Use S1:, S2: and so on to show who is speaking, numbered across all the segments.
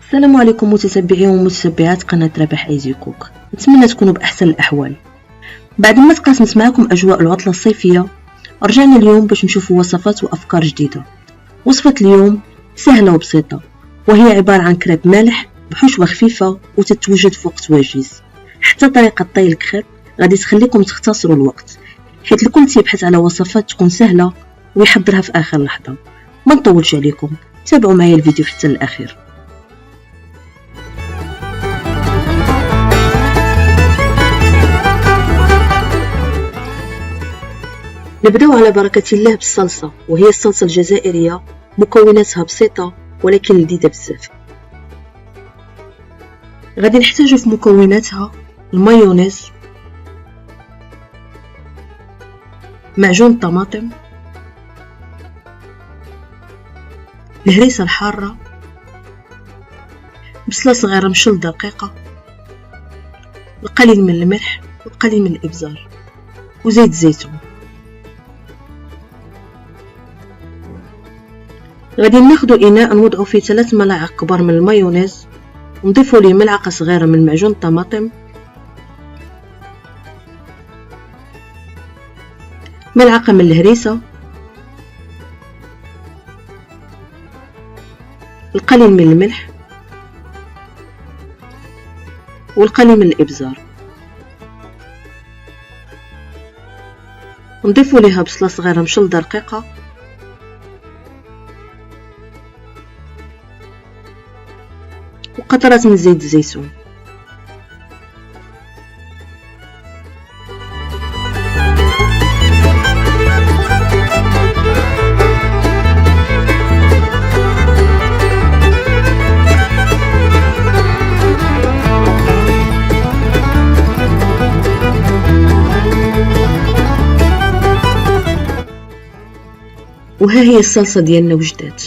S1: السلام عليكم متتبعي ومتتبعات قناة رابح ايزي كوك. نتمنى تكونوا باحسن الاحوال. بعد ما تقاسمت معكم اجواء العطله الصيفيه، رجعنا اليوم باش نشوفوا وصفات وافكار جديده. وصفه اليوم سهله وبسيطه، وهي عباره عن كريب مالح بحشوه خفيفه وتتوجد في وقت وجيز. حتى طريقه طي الكريب غادي تخليكم تختصروا الوقت، حيت الكل تيبحث على وصفات تكون سهله ويحضرها في اخر لحظه. ما نطولش عليكم، تابعوا معايا الفيديو حتى الاخير. نبداو على بركة الله بالصلصة، وهي الصلصة الجزائرية. مكوناتها بسيطة ولكن لذيذة بزاف. غادي نحتاجو في مكوناتها المايونيز، معجون الطماطم، الهريسة الحارة، بصلة صغيرة مشلدة رقيقة، القليل من الملح والقليل من الإبزار، وزيت الزيتون. غادي ناخدو اناء نوضعو فيه 3 ملاعق كبار من المايونيز، ونضيفو ليه ملعقه صغيره من معجون الطماطم، ملعقه من الهريسه، القليل من الملح والقليل من الابزار. نضيفو ليها بصله صغيره مشلده رقيقه، وقطرات من زيت الزيتون. وها هي الصلصة ديالنا وجدات.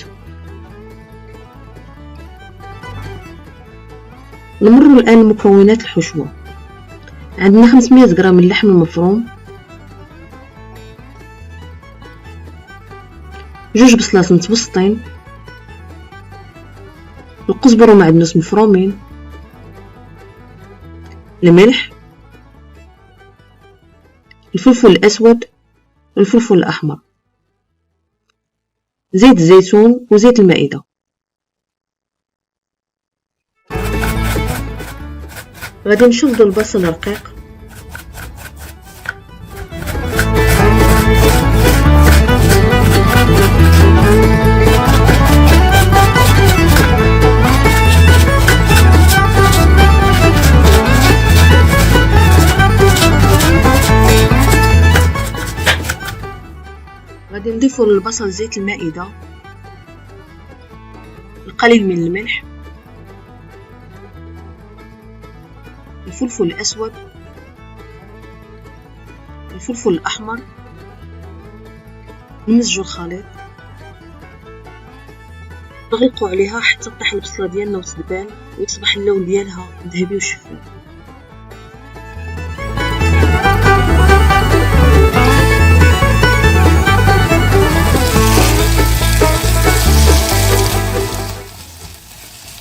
S1: نمروا الآن مكونات الحشوة. عندنا 500 غرام من اللحم المفروم، 2 بصلات متوسطين، القزبر ومعدنوس مفرومين، الملح، الفلفل الأسود والفلفل الأحمر، زيت الزيتون وزيت المائدة. غادي نشدو البصل رقيق، غادي نضيفو للبصل زيت المائدة، القليل من الملح، الفلفل الأسود، الفلفل الأحمر، نمزجو الخليط، نغلقو عليها حتى تطيح البصلة ديالنا وتذبل وتصبح اللون ديالها ذهبي وشفاف.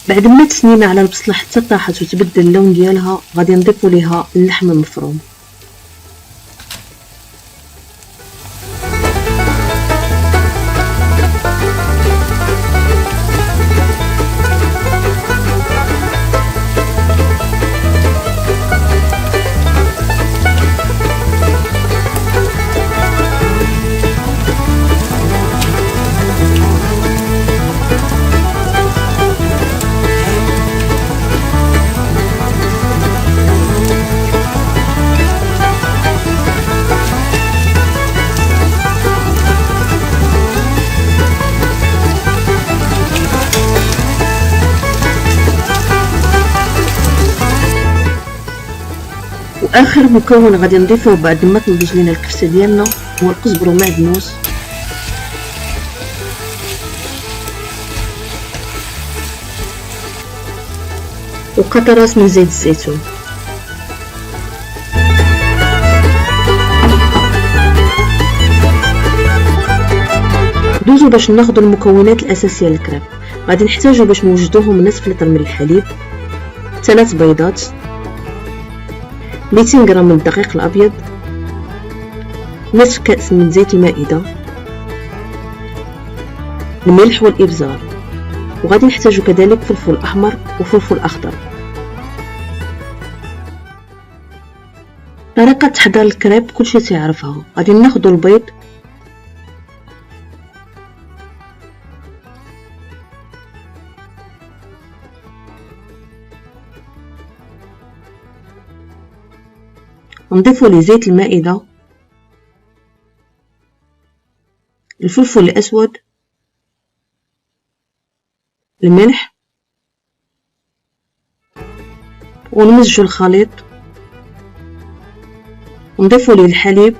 S1: بعد ما تسنينا على البصلة حتى طاحت وتبدل اللون ديالها، غادي نضيفو ليها اللحم المفروم. واخر مكون غادي نضيفه بعد ما تنضج لينا الكبسه ديالنا هو القزبر ومعدنوس، وقطرات من زيت الزيتون. دوزو باش ناخدو المكونات الاساسيه للكريب. غادي نحتاجو باش نوجدوهم نصف لتر من الحليب، 3 بيضات، 200 غرام من الدقيق الابيض، نصف كأس من زيت المائدة، الملح والابزار. وغادي نحتاجو كذلك فلفل احمر وفلفل اخضر. طريقة تحضير الكريب كلشي تعرفها. غادي ناخدو البيض ونضيفو ليه زيت المائدة، الفلفل الاسود، الملح، ونمزجو الخليط ونضيفو ليه الحليب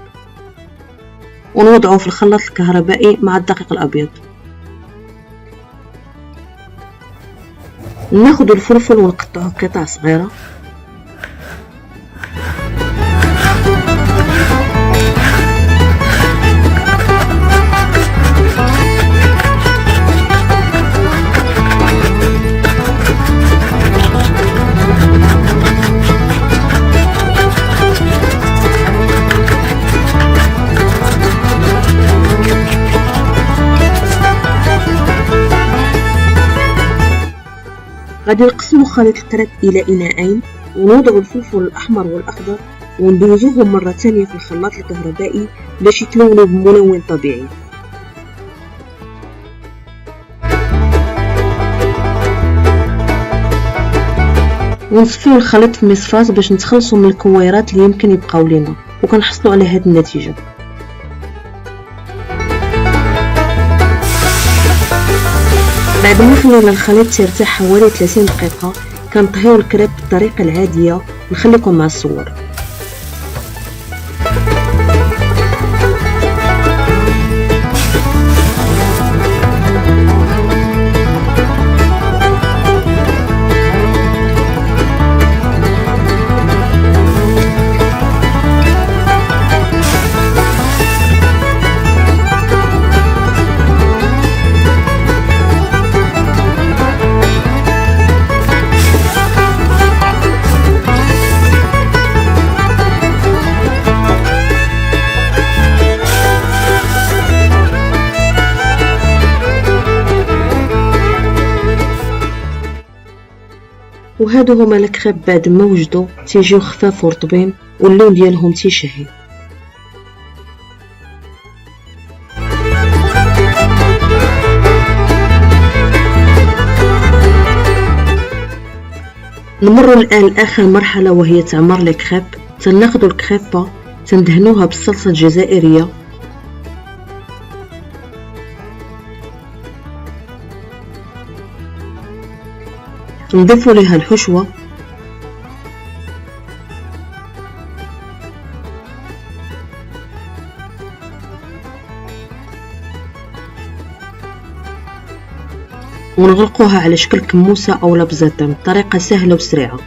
S1: ونوضعوه في الخلاط الكهربائي مع الدقيق الابيض. ناخدو الفلفل ونقطعوه قطع صغيرة، غادي نقسمو خليط الكريب الى اناءين ونوضعو الفلفل الاحمر والاخضر وندوزوهم مرة ثانية في الخلاط الكهربائي باش يتلونوا بملون طبيعي. ونصفيو الخليط في مصفاة باش نتخلصوا من الكويرات اللي يمكن يبقاو لينا، وكنحصلوا على هذه النتيجة. بعد ما خلينا الخليط يرتاح حوالي 30 دقيقة كنطهيو الكريب بالطريقة العادية. نخليكم مع الصور. وهادو هما الكريب بعد ما وجدوا تيجيو خفاف ورطبين واللون ديالهم تيشهي. نمروا الان لاخر مرحله وهي تعمر الكريب. تناخذوا الكريبه تندهنوها بالصلصه الجزائريه، نضيفوا ليها الحشوة، ونغلقوها على شكل كموسة أو لبزتين بطريقة سهلة وسريعة.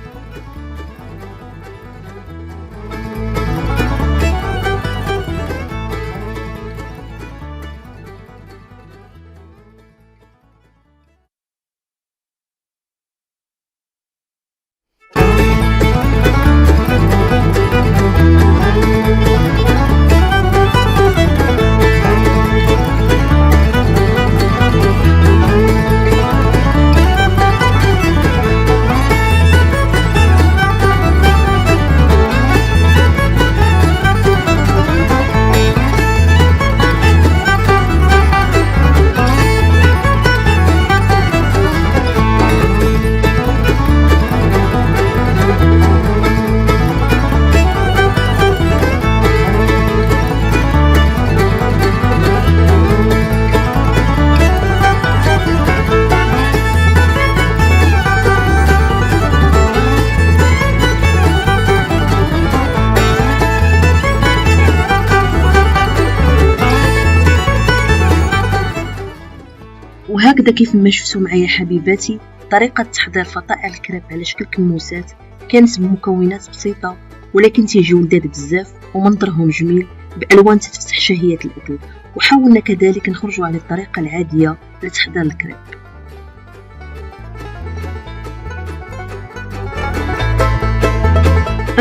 S1: وهكذا كيف ما شفتوا معايا حبيباتي طريقة تحضير فطائر الكريب على شكل كموسات كانت بمكونات بسيطة ولكن تيجيو لذاذ بزاف ومنظرهم جميل بألوان تفتح شهية الأكل. وحاولنا كذلك نخرجوا على الطريقة العادية لتحضير الكريب.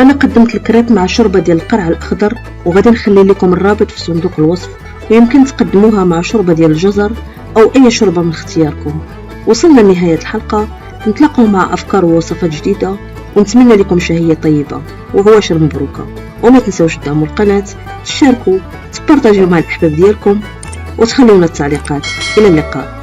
S1: انا قدمت الكريب مع شوربه ديال القرع الاخضر، وغادي نخلي لكم الرابط في صندوق الوصف، ويمكن تقدموها مع شوربه ديال الجزر او اي شوربه من اختياركم. وصلنا لنهايه الحلقه، نتلاقاو مع افكار ووصفات جديده، ونتمنى لكم شهيه طيبه وهواشر مبروكه. وما تنسوش تدعموا القناه، تشاركوا، تبارطاجيو مع الاحباب ديالكم، وتخلونا التعليقات. الى اللقاء.